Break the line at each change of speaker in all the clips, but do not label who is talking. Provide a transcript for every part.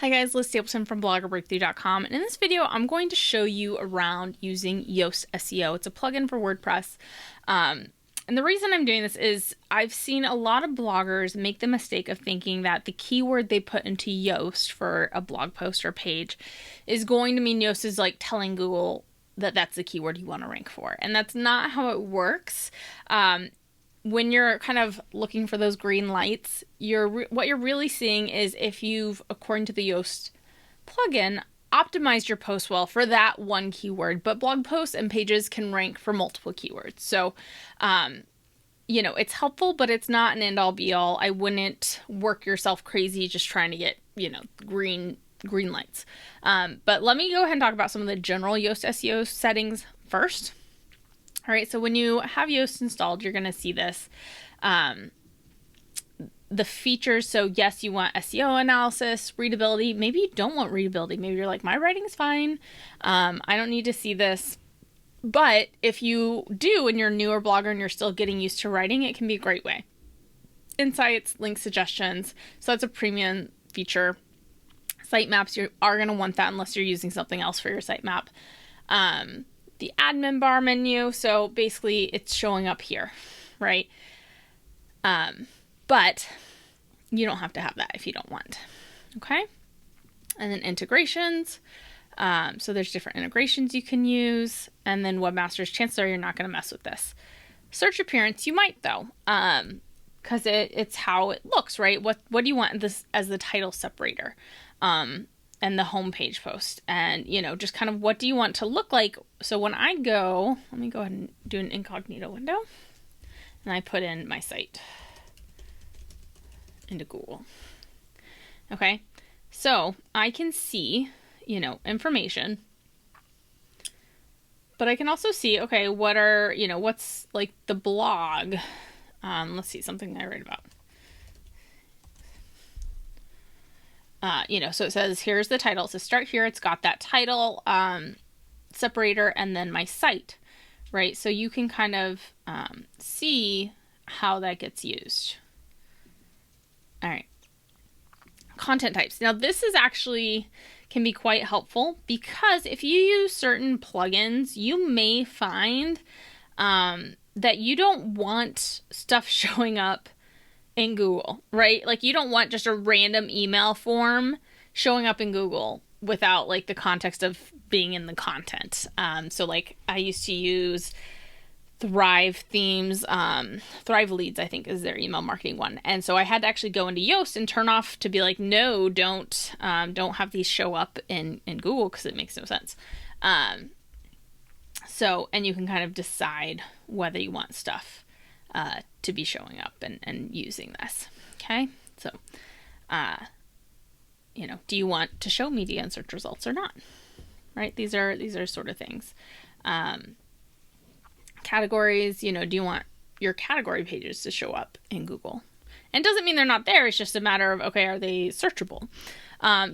Hi guys, Liz Stapleton from bloggerbreakthrough.com, and in this video I'm going to show you around using Yoast SEO. It's a plugin for WordPress. And the reason I'm doing this is I've seen a lot of bloggers make the mistake of thinking that the keyword they put into Yoast for a blog post or page is going to mean Yoast is like telling Google that that's the keyword you want to rank for. And that's not how it works. When you're kind of looking for those green lights, what you're really seeing is if you've, according to the Yoast plugin, optimized your post well for that one keyword, but blog posts and pages can rank for multiple keywords. So, it's helpful, but it's not an end-all be-all. I wouldn't work yourself crazy just trying to get, green lights. But let me go ahead and talk about some of the general Yoast SEO settings first. All right, so when you have Yoast installed, you're going to see this. The features, so yes, you want SEO analysis, readability. Maybe you don't want readability. Maybe you're like, my writing's fine. I don't need to see this. But if you do and you're a newer blogger and you're still getting used to writing, it can be a great way. Insights, link suggestions. So that's a premium feature. Sitemaps, you are going to want that unless you're using something else for your sitemap. The admin bar menu, so basically it's showing up here, right? But you don't have to have that if you don't want, okay? And then integrations, so there's different integrations you can use, and then webmasters, chances are you're not going to mess with this. Search appearance, you might though, because it's how it looks, right? What do you want this as the title separator? And the homepage post, and just kind of what do you want to look like. So when I go, let me go ahead and do an incognito window, and I put in my site into Google. Okay, so I can see information, but I can also see, okay, what are what's like the blog. Let's see, something I write about. So it says, here's the title. So start here. It's got that title, separator, and then my site, right? So you can kind of see how that gets used. All right. Content types. Now this is actually can be quite helpful because if you use certain plugins, you may find that you don't want stuff showing up in Google, right? Like you don't want just a random email form showing up in Google without like the context of being in the content. So like I used to use Thrive Themes, Thrive Leads, I think is their email marketing one. And so I had to actually go into Yoast and turn off to be like, no, don't have these show up in Google because it makes no sense. And you can kind of decide whether you want stuff to be showing up and using this. Okay. So, do you want to show media and search results or not? Right. These are sort of things. Categories, do you want your category pages to show up in Google? And it doesn't mean they're not there. It's just a matter of, okay, are they searchable?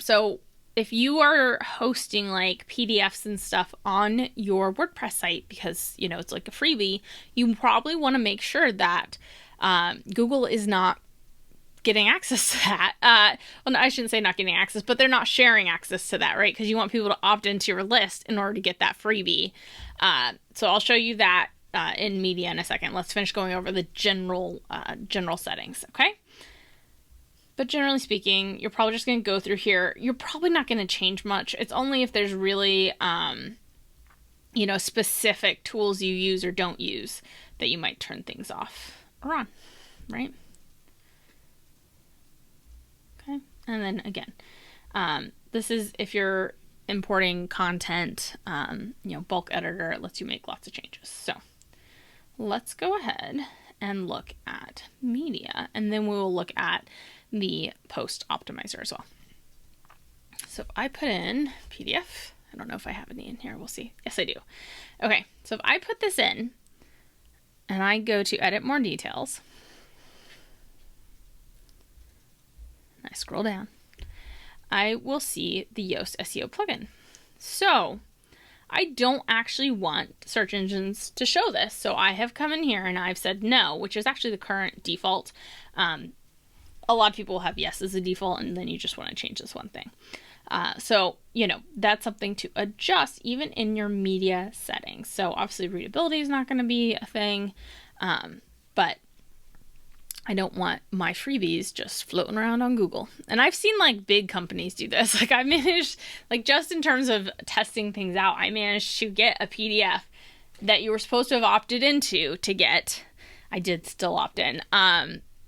So if you are hosting like PDFs and stuff on your WordPress site because, it's like a freebie, you probably want to make sure that Google is not getting access to that. Well, no, I shouldn't say not getting access, but they're not sharing access to that, right? Because you want people to opt into your list in order to get that freebie. So I'll show you that in media in a second. Let's finish going over the general settings, okay? But generally speaking, you're probably just going to go through here. You're probably not going to change much. It's only if there's really, specific tools you use or don't use that you might turn things off or on, right? Okay. And then again, this is if you're importing content, bulk editor, it lets you make lots of changes. So let's go ahead and look at media, and then we will look at the post optimizer as well. So if I put in PDF, I don't know if I have any in here. We'll see. Yes, I do. Okay. So if I put this in and I go to edit more details, and I scroll down, I will see the Yoast SEO plugin. So I don't actually want search engines to show this. So I have come in here and I've said no, which is actually the current default. a lot of people have yes as a default, and then you just want to change this one thing. So, that's something to adjust even in your media settings. So obviously readability is not going to be a thing, but I don't want my freebies just floating around on Google. And I've seen like big companies do this. Like I managed, like just in terms of testing things out, I managed to get a PDF that you were supposed to have opted into to get. I did still opt in,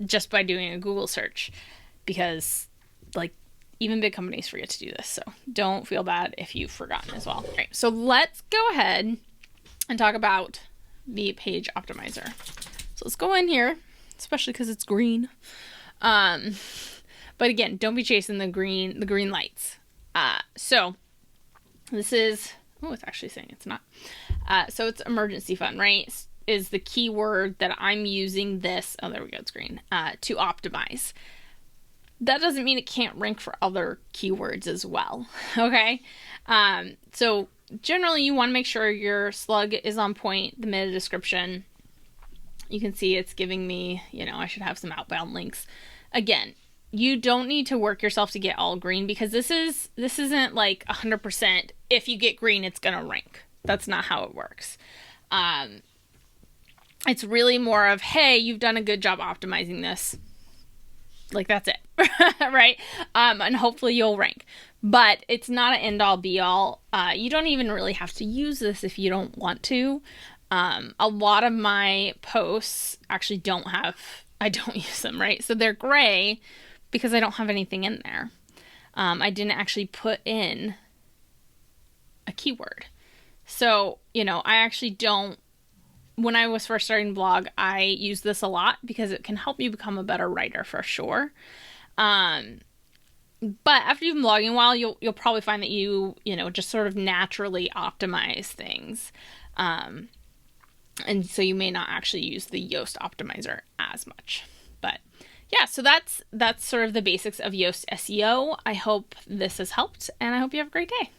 just by doing a Google search, because like even big companies forget to do this. So don't feel bad if you've forgotten as well. All right, so let's go ahead and talk about the page optimizer. So let's go in here, especially because it's green. But again, don't be chasing the green lights. So this is, it's actually saying it's not. So it's emergency fund, right? Is the keyword that I'm using this, oh, there we go, it's green, to optimize. That doesn't mean it can't rank for other keywords as well, okay? So generally you want to make sure your slug is on point, the meta description. You can see it's giving me, I should have some outbound links. Again, you don't need to work yourself to get all green, because this isn't like 100% if you get green, it's going to rank. That's not how it works. It's really more of, hey, you've done a good job optimizing this. Like, that's it, right? And hopefully you'll rank. But it's not an end-all, be-all. You don't even really have to use this if you don't want to. A lot of my posts actually I don't use them, right? So they're gray because I don't have anything in there. I didn't actually put in a keyword. So, I actually don't. When I was first starting blog, I used this a lot because it can help you become a better writer for sure. But after you've been blogging a while, you'll probably find that you just sort of naturally optimize things. And so you may not actually use the Yoast optimizer as much. But yeah, so that's sort of the basics of Yoast SEO. I hope this has helped, and I hope you have a great day.